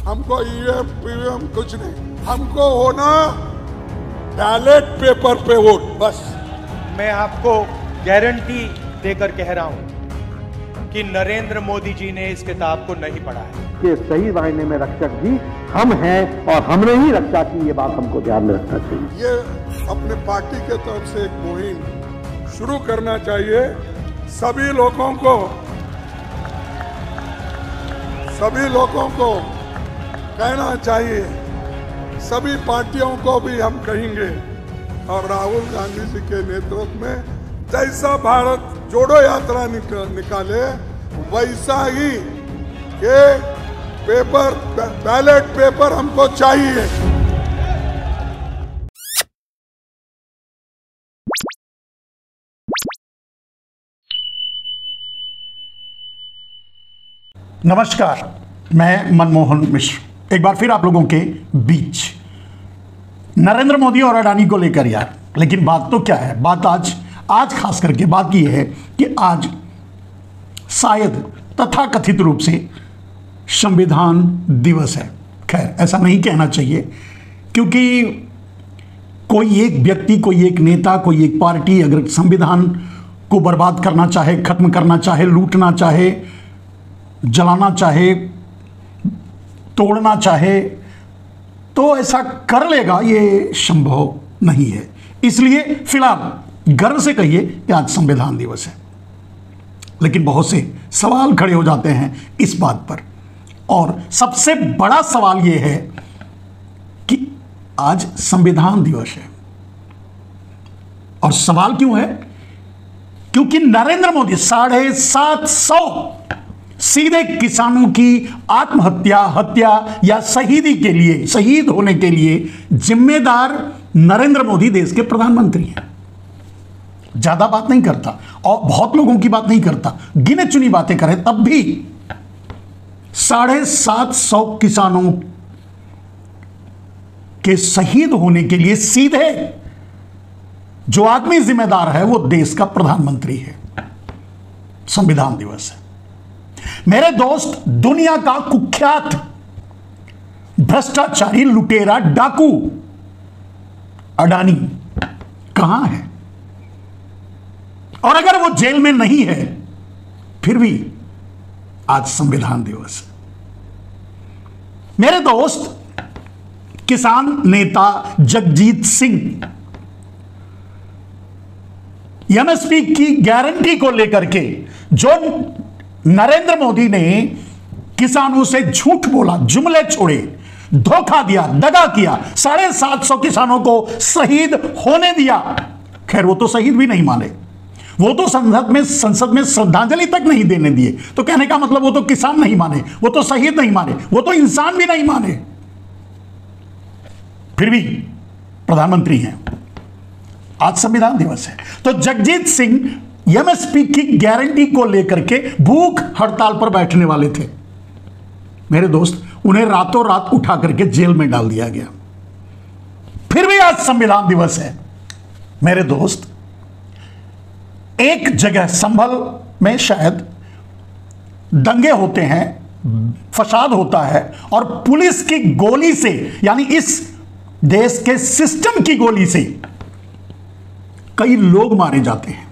हमको EVM PVM कुछ नहीं, हमको होना बैलेट पेपर पे वोट बस। मैं आपको गारंटी देकर कह रहा हूं कि नरेंद्र मोदी जी ने इस किताब को नहीं पढ़ा है कि सही मायने में रक्षक भी हम हैं और हमने ही रक्षा की, ये बात हमको ध्यान में रखना चाहिए। ये अपने पार्टी के तरफ से एक मुहिम शुरू करना चाहिए। सभी लोगों को कहना चाहिए, सभी पार्टियों को भी हम कहेंगे और राहुल गांधी जी के नेतृत्व में जैसा भारत जोड़ो यात्रा निकाले वैसा ही ये पेपर बैलेट पेपर हमको चाहिए। नमस्कार, मैं मनमोहन मिश्र एक बार फिर आप लोगों के बीच। नरेंद्र मोदी और अडानी को लेकर यार, लेकिन बात तो क्या है, बात आज खास करके बात की है कि आज शायद तथाकथित रूप से संविधान दिवस है। खैर ऐसा नहीं कहना चाहिए, क्योंकि कोई एक व्यक्ति, कोई एक नेता, कोई एक पार्टी अगर संविधान को बर्बाद करना चाहे, खत्म करना चाहे, लूटना चाहे, जलाना चाहे, तोड़ना चाहे, तो ऐसा कर लेगा, ये संभव नहीं है। इसलिए फिलहाल गर्व से कहिए कि आज संविधान दिवस है। लेकिन बहुत से सवाल खड़े हो जाते हैं इस बात पर, और सबसे बड़ा सवाल यह है कि आज संविधान दिवस है। और सवाल क्यों है? क्योंकि नरेंद्र मोदी 750 सीधे किसानों की आत्महत्या, हत्या या शहीदी के लिए, शहीद होने के लिए जिम्मेदार नरेंद्र मोदी देश के प्रधानमंत्री हैं। ज्यादा बात नहीं करता और बहुत लोगों की बात नहीं करता, गिने चुनी बातें करे, तब भी 750 किसानों के शहीद होने के लिए सीधे जो आदमी जिम्मेदार है वो देश का प्रधानमंत्री है। संविधान दिवस है। मेरे दोस्त, दुनिया का कुख्यात भ्रष्टाचारी, लुटेरा, डाकू अडानी कहां है? और अगर वो जेल में नहीं है फिर भी आज संविधान दिवस है। मेरे दोस्त, किसान नेता जगजीत सिंह एमएसपी की गारंटी को लेकर के जो नरेंद्र मोदी ने किसानों से झूठ बोला, जुमले छोड़े, धोखा दिया, दगा किया, 750 किसानों को शहीद होने दिया। खैर वो तो शहीद भी नहीं माने, वो तो संसद में श्रद्धांजलि तक नहीं देने दिए। तो कहने का मतलब वो तो किसान नहीं माने, वो तो शहीद नहीं माने, वो तो इंसान भी नहीं माने, फिर भी प्रधानमंत्री हैं। आज संविधान दिवस है। तो जगजीत सिंह एमएसपी की गारंटी को लेकर के भूख हड़ताल पर बैठने वाले थे। मेरे दोस्त, उन्हें रातों रात उठा करके जेल में डाल दिया गया। फिर भी आज संविधान दिवस है। मेरे दोस्त, एक जगह संभल में शायद दंगे होते हैं, फसाद होता है और पुलिस की गोली से, यानी इस देश के सिस्टम की गोली से कई लोग मारे जाते हैं।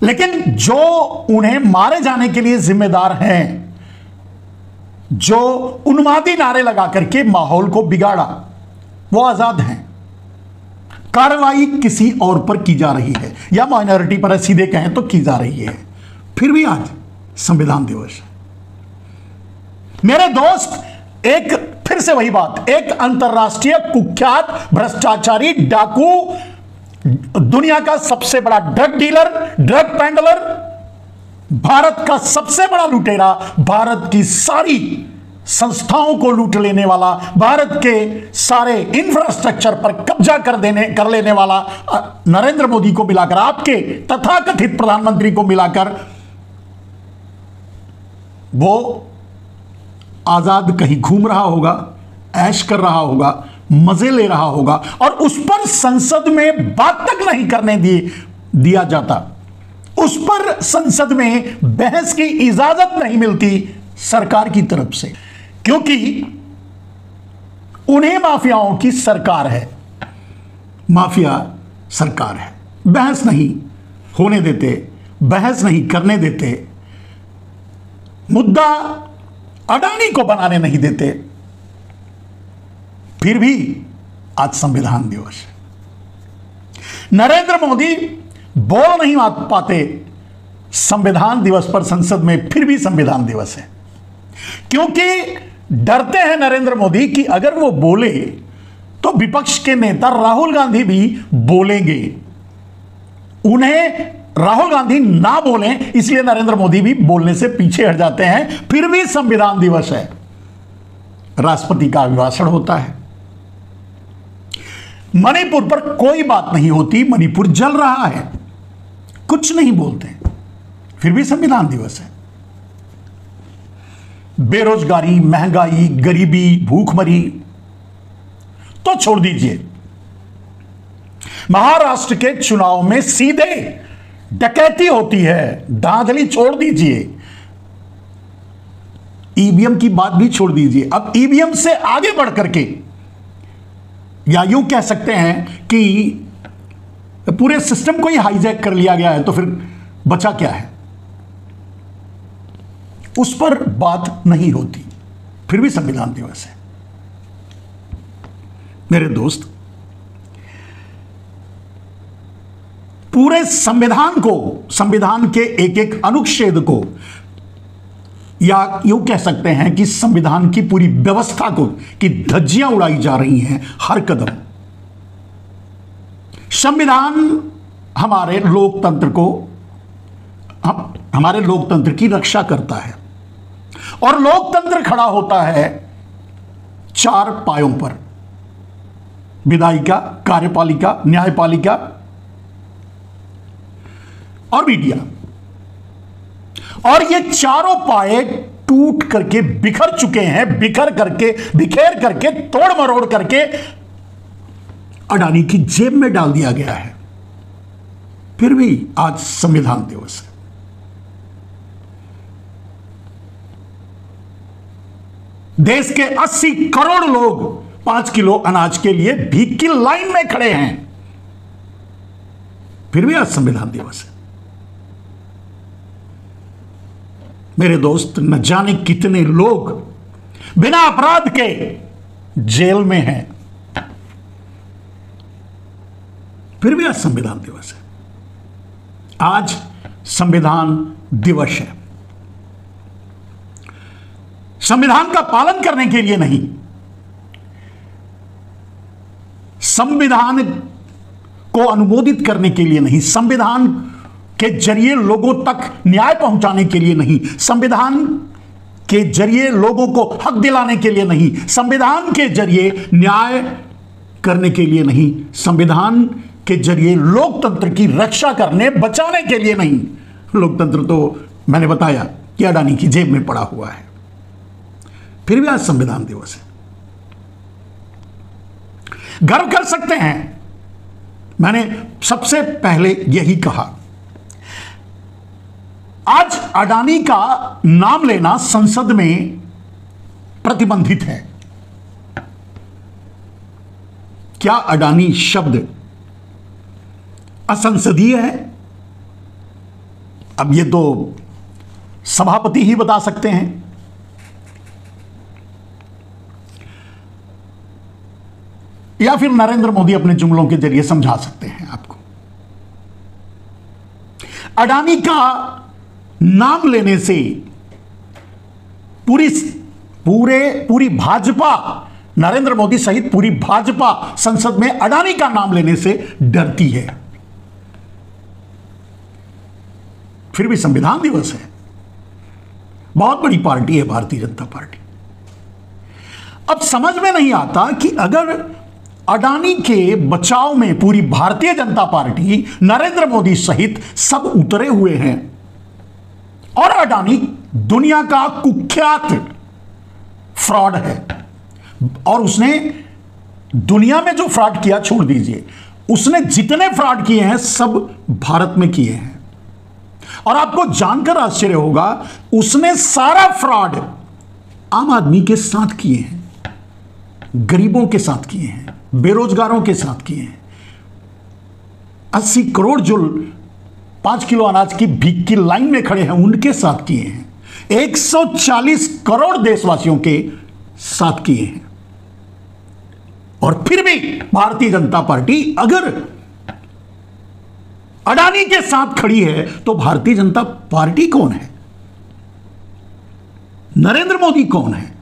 लेकिन जो उन्हें मारे जाने के लिए जिम्मेदार हैं, जो उन्मादी नारे लगा करके माहौल को बिगाड़ा, वो आजाद हैं। कार्रवाई किसी और पर की जा रही है, या माइनॉरिटी पर सीधे कहें तो की जा रही है। फिर भी आज संविधान दिवस है। मेरे दोस्त, एक फिर से वही बात, एक अंतर्राष्ट्रीय कुख्यात भ्रष्टाचारी, डाकू, दुनिया का सबसे बड़ा ड्रग डीलर, ड्रग पेंडलर, भारत का सबसे बड़ा लुटेरा, भारत की सारी संस्थाओं को लूट लेने वाला, भारत के सारे इंफ्रास्ट्रक्चर पर कब्जा कर लेने वाला नरेंद्र मोदी को मिलाकर, आपके तथाकथित प्रधानमंत्री को मिलाकर, वो आजाद कहीं घूम रहा होगा, ऐश कर रहा होगा, मजे ले रहा होगा, और उस पर संसद में बात तक नहीं करने दिया जाता, उस पर संसद में बहस की इजाजत नहीं मिलती, सरकार की तरफ से, क्योंकि उन्हीं माफियाओं की सरकार है, माफिया सरकार है। बहस नहीं होने देते, बहस नहीं करने देते, मुद्दा अडानी को बनाने नहीं देते। फिर भी आज संविधान दिवस है। नरेंद्र मोदी बोल नहीं पाते संविधान दिवस पर संसद में, फिर भी संविधान दिवस है, क्योंकि डरते हैं नरेंद्र मोदी कि अगर वो बोले तो विपक्ष के नेता राहुल गांधी भी बोलेंगे। उन्हें राहुल गांधी ना बोलें इसलिए नरेंद्र मोदी भी बोलने से पीछे हट जाते हैं। फिर भी संविधान दिवस है, राष्ट्रपति का अभिभाषण होता है। मणिपुर पर कोई बात नहीं होती, मणिपुर जल रहा है, कुछ नहीं बोलते, फिर भी संविधान दिवस है। बेरोजगारी, महंगाई, गरीबी, भूखमरी तो छोड़ दीजिए, महाराष्ट्र के चुनाव में सीधे डकैती होती है, धांधली छोड़ दीजिए, ईवीएम की बात भी छोड़ दीजिए। अब ईवीएम से आगे बढ़ करके, या यूं कह सकते हैं कि पूरे सिस्टम को ही हाईजैक कर लिया गया है, तो फिर बचा क्या है, उस पर बात नहीं होती, फिर भी संविधान दिवस है। मेरे दोस्त, पूरे संविधान को, संविधान के एक एक अनुच्छेद को, या यूं कह सकते हैं कि संविधान की पूरी व्यवस्था को की धज्जियां उड़ाई जा रही हैं हर कदम। संविधान हमारे लोकतंत्र को, हमारे लोकतंत्र की रक्षा करता है, और लोकतंत्र खड़ा होता है 4 पायों पर: विधायिका, कार्यपालिका, न्यायपालिका और मीडिया। और ये चारों पाए टूट करके बिखर चुके हैं, बिखेर करके तोड़ मरोड़ करके अडानी की जेब में डाल दिया गया है। फिर भी आज संविधान दिवस है। देश के 80 करोड़ लोग 5 किलो अनाज के लिए भीख की लाइन में खड़े हैं, फिर भी आज संविधान दिवस है। मेरे दोस्त, न जाने कितने लोग बिना अपराध के जेल में हैं, फिर भी आज संविधान दिवस है। आज संविधान दिवस है। संविधान का पालन करने के लिए नहीं, संविधान को अनुमोदित करने के लिए नहीं, संविधान के जरिए लोगों तक न्याय पहुंचाने के लिए नहीं, संविधान के जरिए लोगों को हक दिलाने के लिए नहीं, संविधान के जरिए न्याय करने के लिए नहीं, संविधान के जरिए लोकतंत्र की रक्षा करने, बचाने के लिए नहीं। लोकतंत्र तो मैंने बताया कि अडानी की जेब में पड़ा हुआ है, फिर भी आज संविधान दिवस है। गर्व कर सकते हैं। मैंने सबसे पहले यही कहा, आज अडानी का नाम लेना संसद में प्रतिबंधित है। क्या अडानी शब्द असंसदीय है? अब ये तो सभापति ही बता सकते हैं। या फिर नरेंद्र मोदी अपने जुमलों के जरिए समझा सकते हैं आपको। अडानी का नाम लेने से पूरी भाजपा, नरेंद्र मोदी सहित पूरी भाजपा संसद में अडानी का नाम लेने से डरती है। फिर भी संविधान दिवस है। बहुत बड़ी पार्टी है भारतीय जनता पार्टी। अब समझ में नहीं आता कि अगर अडानी के बचाव में पूरी भारतीय जनता पार्टी, नरेंद्र मोदी सहित सब उतरे हुए हैं, और अडानी दुनिया का कुख्यात फ्रॉड है, और उसने दुनिया में जो फ्रॉड किया छोड़ दीजिए, उसने जितने फ्रॉड किए हैं सब भारत में किए हैं। और आपको जानकर आश्चर्य होगा, उसने सारा फ्रॉड आम आदमी के साथ किए हैं, गरीबों के साथ किए हैं, बेरोजगारों के साथ किए हैं। 80 करोड़ जो 5 किलो अनाज की भीख की लाइन में खड़े हैं उनके साथ किए हैं। 140 करोड़ देशवासियों के साथ किए हैं। और फिर भी भारतीय जनता पार्टी अगर अडानी के साथ खड़ी है तो भारतीय जनता पार्टी कौन है? नरेंद्र मोदी कौन है?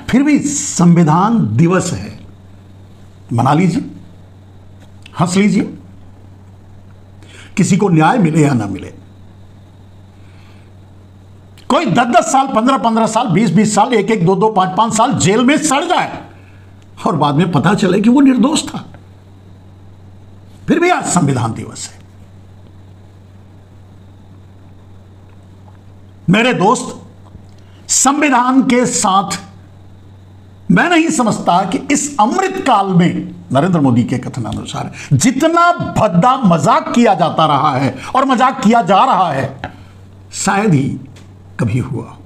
फिर भी संविधान दिवस है, मना लीजिए, हंस लीजिए, किसी को न्याय मिले या ना मिले। कोई 10-10 साल, 15-15 साल, 20-20 साल, 1-1, 2-2, 5-5 साल जेल में सड़ जाए और बाद में पता चले कि वो निर्दोष था। फिर भी आज संविधान दिवस है। मेरे दोस्त, संविधान के साथ मैं नहीं समझता कि इस अमृत काल में नरेंद्र मोदी के कथनानुसार जितना भद्दा मजाक किया जाता रहा है और मजाक किया जा रहा है, शायद ही कभी हुआ।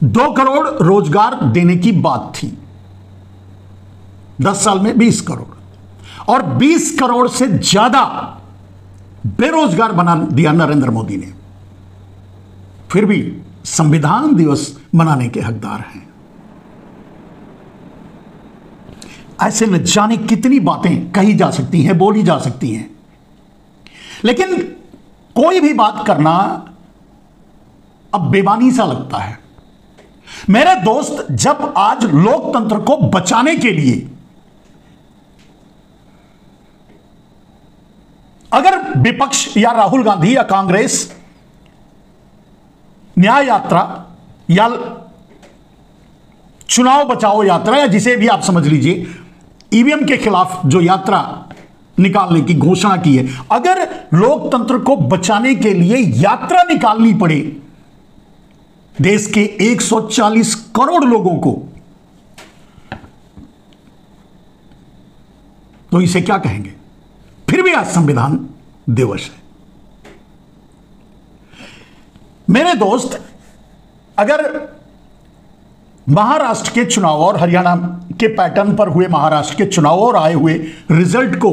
2 करोड़ रोजगार देने की बात थी, 10 साल में 20 करोड़, और 20 करोड़ से ज्यादा बेरोजगार बना दिया नरेंद्र मोदी ने। फिर भी संविधान दिवस मनाने के हकदार हैं। ऐसे न जाने कितनी बातें कही जा सकती हैं, बोली जा सकती हैं, लेकिन कोई भी बात करना अब बेमानी सा लगता है। मेरे दोस्त, जब आज लोकतंत्र को बचाने के लिए अगर विपक्ष या राहुल गांधी या कांग्रेस न्याय यात्रा या चुनाव बचाओ यात्रा या जिसे भी आप समझ लीजिए, ईवीएम के खिलाफ जो यात्रा निकालने की घोषणा की है, अगर लोकतंत्र को बचाने के लिए यात्रा निकालनी पड़े देश के 140 करोड़ लोगों को, तो इसे क्या कहेंगे? फिर भी आज संविधान दिवस है। मेरे दोस्त, अगर महाराष्ट्र के चुनाव और हरियाणा के पैटर्न पर हुए महाराष्ट्र के चुनाव और आए हुए रिजल्ट को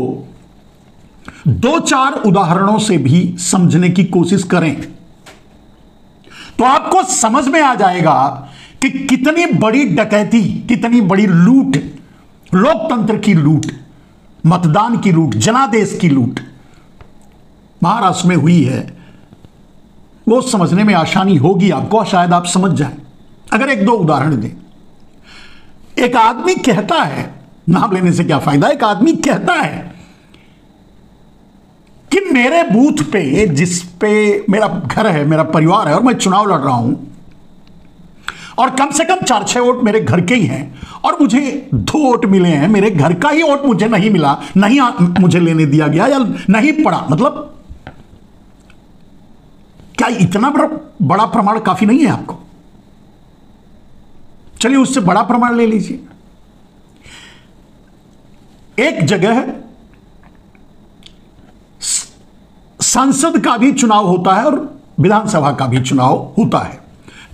2-4 उदाहरणों से भी समझने की कोशिश करें तो आपको समझ में आ जाएगा कि कितनी बड़ी डकैती, कितनी बड़ी लूट, लोकतंत्र की लूट, मतदान की लूट, जनादेश की लूट महाराष्ट्र में हुई है। वो समझने में आसानी होगी आपको, शायद आप समझ जाएं अगर 1-2 उदाहरण दें। एक आदमी कहता है, नाम लेने से क्या फायदा, एक आदमी कहता है कि मेरे बूथ पे, जिस पे मेरा घर है, मेरा परिवार है और मैं चुनाव लड़ रहा हूं, और कम से कम 4-6 वोट मेरे घर के ही हैं और मुझे 2 वोट मिले हैं, मेरे घर का ही वोट मुझे नहीं मिला, नहीं मुझे लेने दिया गया या नहीं पड़ा, मतलब क्या इतना बड़ा प्रमाण काफी नहीं है आपको? चलिए उससे बड़ा प्रमाण ले लीजिए। एक जगह संसद का भी चुनाव होता है और विधानसभा का भी चुनाव होता है।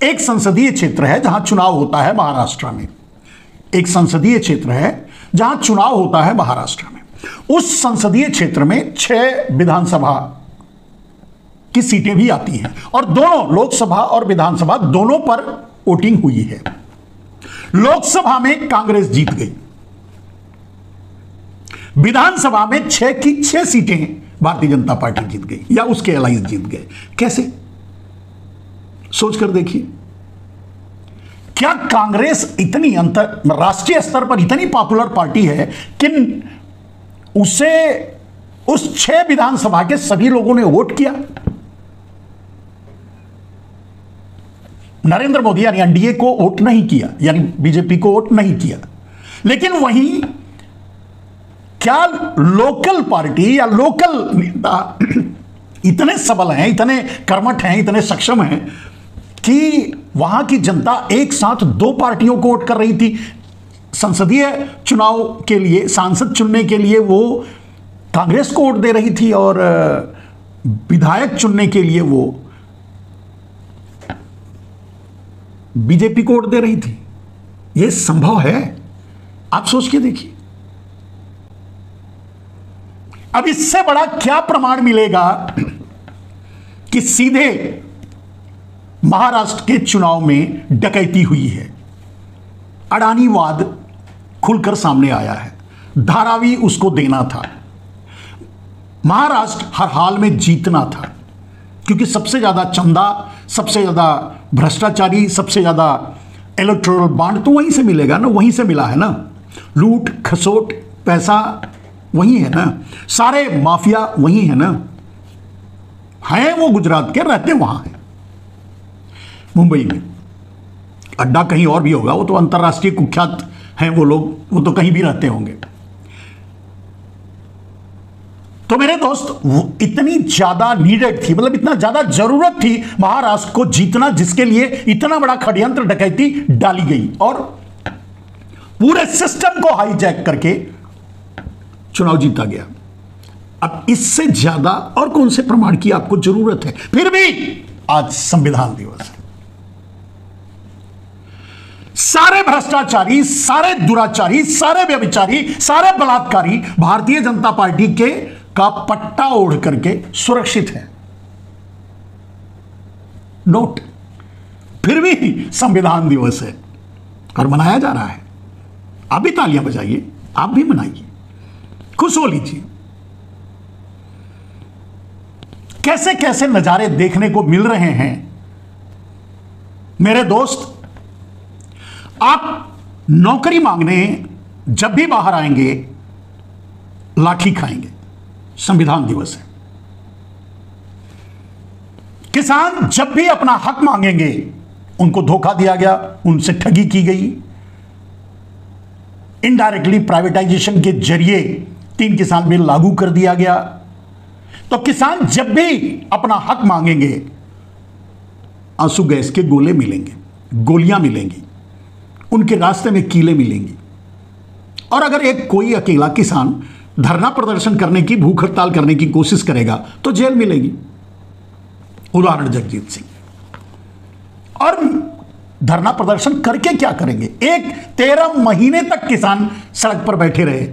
एक संसदीय क्षेत्र है जहां चुनाव होता है महाराष्ट्र में, एक संसदीय क्षेत्र है जहां चुनाव होता है महाराष्ट्र में। उस संसदीय क्षेत्र में 6 विधानसभा की सीटें भी आती हैं और दोनों लोकसभा और विधानसभा दोनों पर वोटिंग हुई है। लोकसभा में कांग्रेस जीत गई, विधानसभा में 6 की 6 सीटें भारतीय जनता पार्टी जीत गई या उसके अलायंस जीत गए। कैसे? सोचकर देखिए। क्या कांग्रेस इतनी राष्ट्रीय स्तर पर इतनी पॉपुलर पार्टी है कि उसे उस 6 विधानसभा के सभी लोगों ने वोट किया? नरेंद्र मोदी यानी एनडीए को वोट नहीं किया, यानी बीजेपी को वोट नहीं किया, लेकिन वहीं क्या लोकल पार्टी या लोकल नेता इतने सबल हैं, इतने कर्मठ हैं, इतने सक्षम हैं कि वहां की जनता एक साथ 2 पार्टियों को वोट कर रही थी? संसदीय चुनाव के लिए, सांसद चुनने के लिए वो कांग्रेस को वोट दे रही थी और विधायक चुनने के लिए वो बीजेपी को वोट दे रही थी। ये संभव है? आप सोच के देखिए। अब इससे बड़ा क्या प्रमाण मिलेगा कि सीधे महाराष्ट्र के चुनाव में डकैती हुई है। अडानीवाद खुलकर सामने आया है, धारावी उसको देना था। महाराष्ट्र हर हाल में जीतना था, क्योंकि सबसे ज्यादा चंदा, सबसे ज्यादा भ्रष्टाचारी, सबसे ज्यादा इलेक्टोरल बॉन्ड तो वहीं से मिलेगा ना, वहीं से मिला है ना। लूट खसोट पैसा वहीं है ना, सारे माफिया वहीं है ना। हैं वो गुजरात के, रहते वहां हैं मुंबई में। अड्डा कहीं और भी होगा, वो तो अंतर्राष्ट्रीय कुख्यात हैं वो लोग, वो तो कहीं भी रहते होंगे। तो मेरे दोस्त, वो इतनी ज्यादा नीडेड थी, मतलब इतना ज्यादा जरूरत थी महाराष्ट्र को जीतना, जिसके लिए इतना बड़ा षड्यंत्र डकैती डाली गई और पूरे सिस्टम को हाईजैक करके चुनाव जीता गया। अब इससे ज्यादा और कौन से प्रमाण की आपको जरूरत है? फिर भी आज संविधान दिवस है। सारे भ्रष्टाचारी, सारे दुराचारी, सारे व्यभिचारी, सारे बलात्कारी भारतीय जनता पार्टी के का पट्टा ओढ़ करके सुरक्षित है। नोट, फिर भी संविधान दिवस है और मनाया जा रहा है। आप भी तालियां बजाइए, आप भी मनाइए, खुश हो लीजिए। कैसे कैसे नजारे देखने को मिल रहे हैं मेरे दोस्त। आप नौकरी मांगने जब भी बाहर आएंगे लाठी खाएंगे। संविधान दिवस है। किसान जब भी अपना हक मांगेंगे उनको धोखा दिया गया, उनसे ठगी की गई। इनडायरेक्टली प्राइवेटाइजेशन के जरिए 3 किसान बिल लागू कर दिया गया। तो किसान जब भी अपना हक मांगेंगे आंसू गैस के गोले मिलेंगे, गोलियां मिलेंगी, उनके रास्ते में कीलें मिलेंगी। और अगर एक कोई अकेला किसान धरना प्रदर्शन करने की, भूख हड़ताल करने की कोशिश करेगा तो जेल मिलेगी। उदाहरण जगजीत सिंह। और धरना प्रदर्शन करके क्या करेंगे? 13 महीने तक किसान सड़क पर बैठे रहे,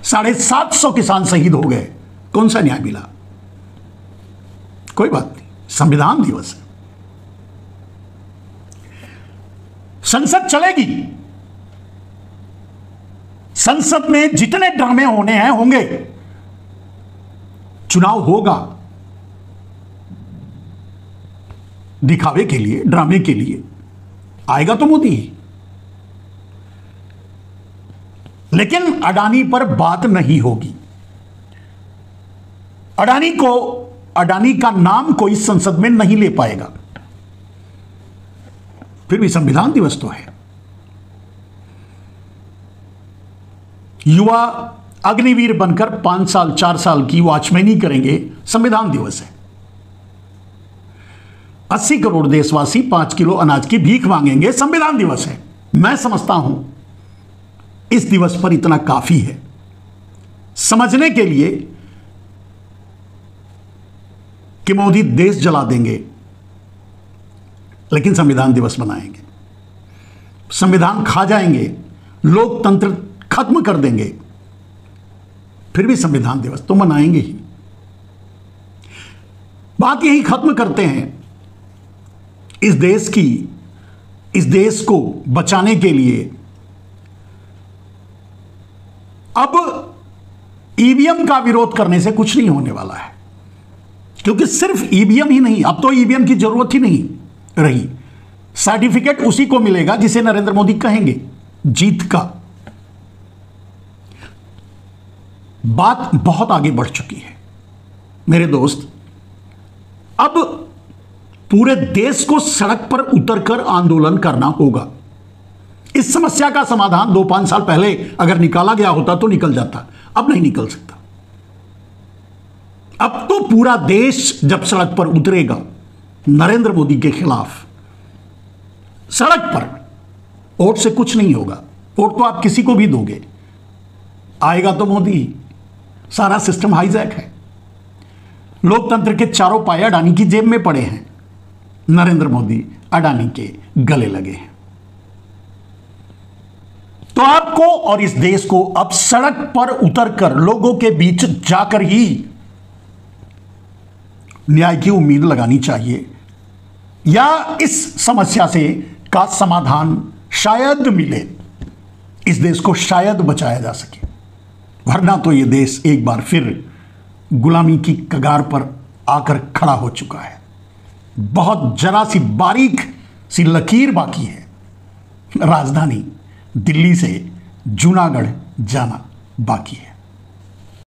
750 किसान शहीद हो गए। कौन सा न्याय मिला? कोई बात नहीं, संविधान दिवस है। संसद चलेगी, संसद में जितने ड्रामे होने हैं होंगे, चुनाव होगा दिखावे के लिए, ड्रामे के लिए। आएगा तो मोदी ही, लेकिन अडानी पर बात नहीं होगी। अडानी का नाम कोई संसद में नहीं ले पाएगा। फिर भी संविधान दिवस तो है। युवा अग्निवीर बनकर 5 साल 4 साल की वॉचमैनी करेंगे, संविधान दिवस है। 80 करोड़ देशवासी 5 किलो अनाज की भीख मांगेंगे, संविधान दिवस है। मैं समझता हूं इस दिवस पर इतना काफी है समझने के लिए कि मोदी देश जला देंगे, लेकिन संविधान दिवस बनाएंगे। संविधान खा जाएंगे, लोकतंत्र खत्म कर देंगे, फिर भी संविधान दिवस तो मनाएंगे ही। बात यही खत्म करते हैं। इस देश को बचाने के लिए अब ईवीएम का विरोध करने से कुछ नहीं होने वाला है, क्योंकि सिर्फ ईवीएम ही नहीं, अब तो ईवीएम की जरूरत ही नहीं रही। सर्टिफिकेट उसी को मिलेगा जिसे नरेंद्र मोदी कहेंगे, जीत का। बात बहुत आगे बढ़ चुकी है मेरे दोस्त। अब पूरे देश को सड़क पर उतरकर आंदोलन करना होगा। इस समस्या का समाधान 2-5 साल पहले अगर निकाला गया होता तो निकल जाता, अब नहीं निकल सकता। अब तो पूरा देश जब सड़क पर उतरेगा नरेंद्र मोदी के खिलाफ, सड़क पर, वोट से कुछ नहीं होगा, वोट तो आप किसी को भी दोगे, आएगा तो मोदी। सारा सिस्टम हाईजैक है। लोकतंत्र के चारों पाए अडानी की जेब में पड़े हैं। नरेंद्र मोदी अडानी के गले लगे हैं। तो आपको और इस देश को अब सड़क पर उतरकर लोगों के बीच जाकर ही न्याय की उम्मीद लगानी चाहिए, या इस समस्या से का समाधान शायद मिले, इस देश को शायद बचाया जा सके। वरना तो यह देश एक बार फिर गुलामी की कगार पर आकर खड़ा हो चुका है। बहुत जरा सी बारीक सी लकीर बाकी है, राजधानी दिल्ली से जूनागढ़ जाना बाकी है।